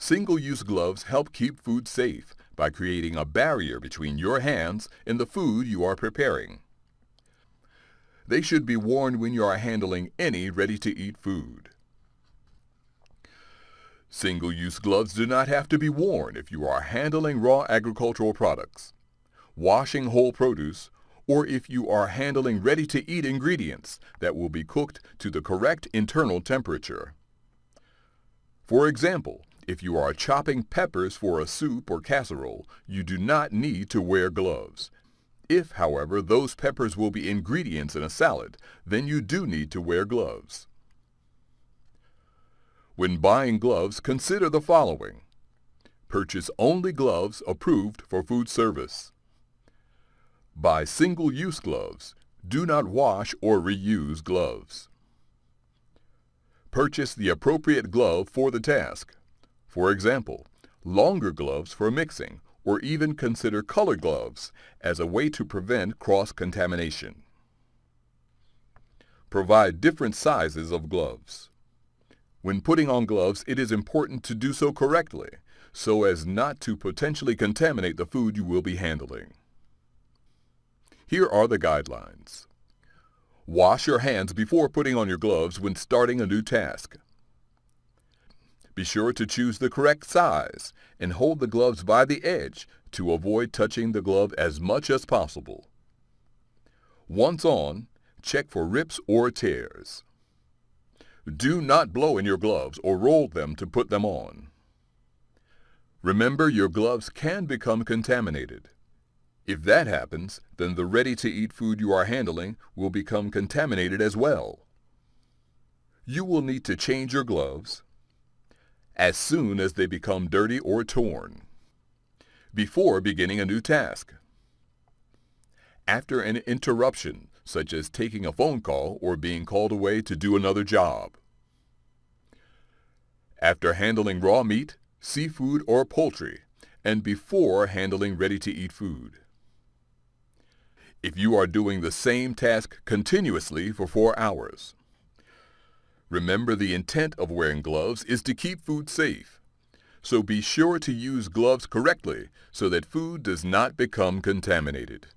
Single-use gloves help keep food safe by creating a barrier between your hands and the food you are preparing. They should be worn when you are handling any ready-to-eat food. Single-use gloves do not have to be worn if you are handling raw agricultural products, washing whole produce, or if you are handling ready-to-eat ingredients that will be cooked to the correct internal temperature. For example, if you are chopping peppers for a soup or casserole, you do not need to wear gloves. If, however, those peppers will be ingredients in a salad, then you do need to wear gloves. When buying gloves, consider the following. Purchase only gloves approved for food service. Buy single-use gloves. Do not wash or reuse gloves. Purchase the appropriate glove for the task. For example, longer gloves for mixing, or even consider colored gloves as a way to prevent cross-contamination. Provide different sizes of gloves. When putting on gloves, it is important to do so correctly, so as not to potentially contaminate the food you will be handling. Here are the guidelines. Wash your hands before putting on your gloves when starting a new task. Be sure to choose the correct size and hold the gloves by the edge to avoid touching the glove as much as possible. Once on, check for rips or tears. Do not blow in your gloves or roll them to put them on. Remember, your gloves can become contaminated. If that happens, then the ready-to-eat food you are handling will become contaminated as well. You will need to change your gloves as soon as they become dirty or torn, before beginning a new task, after an interruption, such as taking a phone call or being called away to do another job, after handling raw meat, seafood, or poultry, and before handling ready-to-eat food. If you are doing the same task continuously for 4 hours. Remember, the intent of wearing gloves is to keep food safe. So be sure to use gloves correctly so that food does not become contaminated.